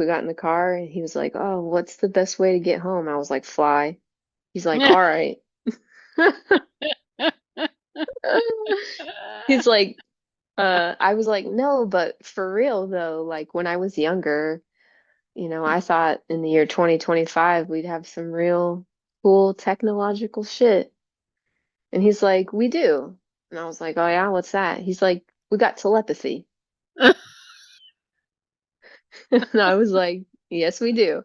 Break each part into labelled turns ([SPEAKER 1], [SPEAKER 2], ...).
[SPEAKER 1] We got in the car and he was like, "Oh, what's the best way to get home?" I was like, "Fly." He's like, "All right." He's like, I was like, "No, but for real though, like when I was younger, I thought in the year 2025 we'd have some real cool technological shit." And he's like, "We do." And I was like, "Oh yeah, what's that?" He's like, "We got telepathy." And I was like, "Yes, we do."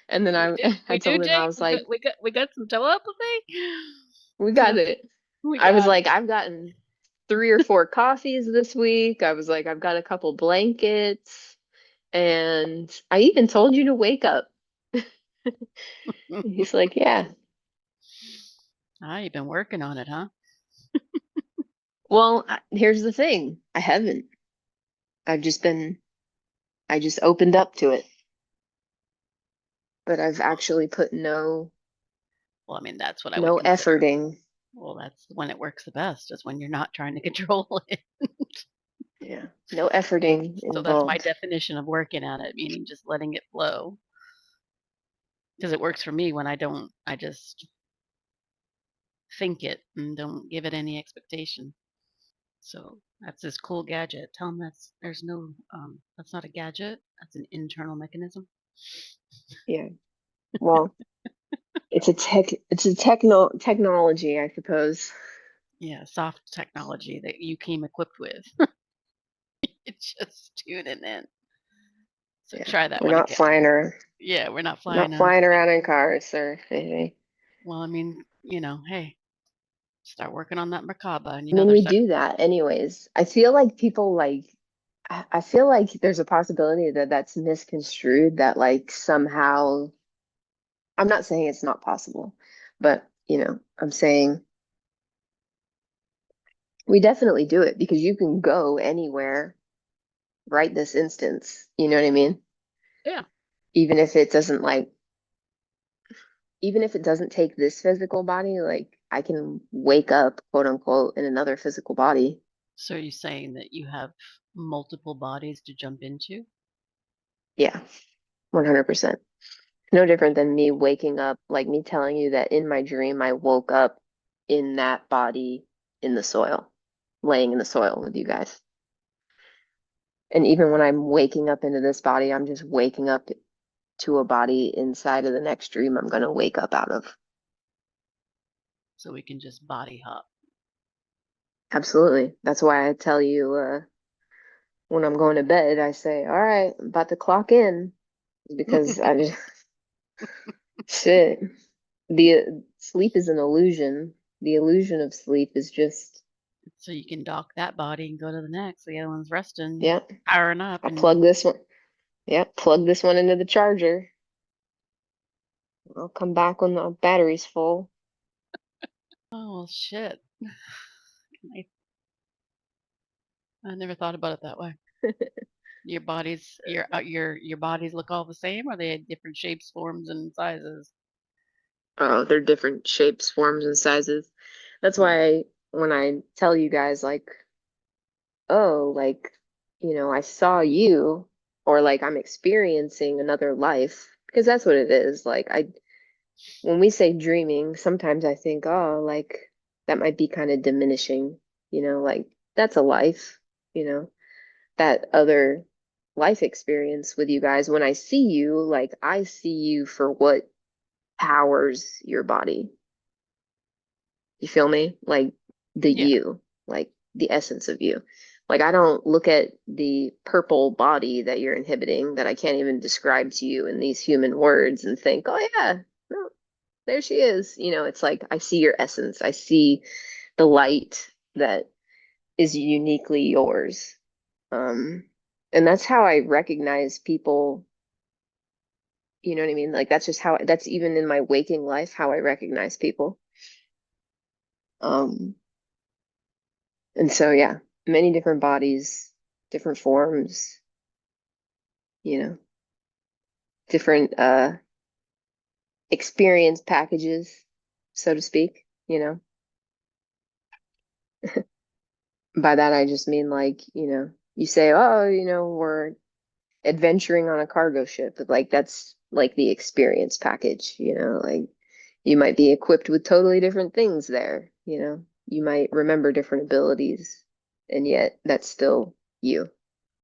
[SPEAKER 1] And then
[SPEAKER 2] We
[SPEAKER 1] I
[SPEAKER 2] do,
[SPEAKER 1] I
[SPEAKER 2] we do,
[SPEAKER 1] told him I
[SPEAKER 2] Jake.
[SPEAKER 1] was like,
[SPEAKER 2] We got some telepathy.
[SPEAKER 1] "We got it."
[SPEAKER 2] We
[SPEAKER 1] I was
[SPEAKER 2] got
[SPEAKER 1] like,
[SPEAKER 2] it.
[SPEAKER 1] "I've gotten 3 or 4 coffees this week." I was like, "I've got a couple blankets." And I even told you to wake up. He's like, "Yeah."
[SPEAKER 2] Ah, you've been working on it, huh?
[SPEAKER 1] Well, here's the thing. I haven't. I've just been, I just opened up to it, but I've actually put
[SPEAKER 2] Well, I mean, that's what I would
[SPEAKER 1] no
[SPEAKER 2] consider.
[SPEAKER 1] efforting.
[SPEAKER 2] Well, that's when it works the best, is when you're not trying to control it.
[SPEAKER 1] Yeah, no efforting
[SPEAKER 2] So that's my
[SPEAKER 1] involved.
[SPEAKER 2] definition of working at it, meaning just letting it flow. Because it works for me when I just think it and don't give it any expectation. So that's this cool gadget. Tell them that's not a gadget. That's an internal mechanism.
[SPEAKER 1] Yeah. Well, it's a technology, I suppose.
[SPEAKER 2] Yeah, soft technology that you came equipped with. It's just tuning in. So
[SPEAKER 1] Yeah.
[SPEAKER 2] try that
[SPEAKER 1] We're
[SPEAKER 2] one
[SPEAKER 1] not
[SPEAKER 2] again.
[SPEAKER 1] flying or
[SPEAKER 2] Yeah, we're not flying
[SPEAKER 1] not
[SPEAKER 2] a.
[SPEAKER 1] flying around in cars or anything.
[SPEAKER 2] Well, I mean, hey, start working on that merkabah, and
[SPEAKER 1] I mean,
[SPEAKER 2] there's
[SPEAKER 1] we do that anyways. I feel like people like, I feel like there's a possibility that that's misconstrued, that like somehow, I'm not saying it's not possible, but I'm saying we definitely do it because you can go anywhere right this instance. You know what I mean?
[SPEAKER 2] yeah.
[SPEAKER 1] Even if it doesn't like, even if it doesn't take this physical body, like I can wake up, quote unquote, in another physical body.
[SPEAKER 2] So are you saying that you have multiple bodies to jump into?
[SPEAKER 1] Yeah, 100%. No different than me waking up, like me telling you that in my dream I woke up in that body in the soil, laying in the soil with you guys. And even when I'm waking up into this body, I'm just waking up to a body inside of the next dream I'm going to wake up out of.
[SPEAKER 2] So we can just body hop.
[SPEAKER 1] Absolutely. That's why I tell you when I'm going to bed, I say, "All right, I'm about to clock in," because I just, shit. The sleep is an illusion. The illusion of sleep is just,
[SPEAKER 2] So you can dock that body and go to the next. The other one's resting,
[SPEAKER 1] yeah,
[SPEAKER 2] powering up,
[SPEAKER 1] I
[SPEAKER 2] and
[SPEAKER 1] plug this one. Yeah, plug this one into the charger. I'll come back when the battery's full.
[SPEAKER 2] oh well, shit. I, I never thought about it that way. Your bodies look all the same, or they had different shapes, forms, and sizes?
[SPEAKER 1] Oh, they're different shapes, forms, and sizes. That's
[SPEAKER 2] Hmm.
[SPEAKER 1] why when I tell you guys, like, oh, like, I saw you, or like I'm experiencing another life, because that's what it is. Like, when we say dreaming, sometimes I think, oh, like, that might be kind of diminishing, like, that's a life, you know. That other life experience with you guys, when I see you, like I see you for what powers your body. You feel me? Like the
[SPEAKER 2] Yeah.
[SPEAKER 1] you, like the essence of you. Like I don't look at the purple body that you're inhibiting that I can't even describe to you in these human words and think, "Oh yeah, no, there she is." It's like I see your essence. I see the light that is uniquely yours. Um, and that's how I recognize people, you know what I mean? Like that's just how that's even in my waking life how I recognize people. Um, and so yeah, many different bodies, different forms, you know, different experience packages, so to speak, you know. By that I just mean like, you say, "Oh, we're adventuring on a cargo ship. Like that's like the experience package, like you might be equipped with totally different things there. You might remember different abilities, and yet that's still you.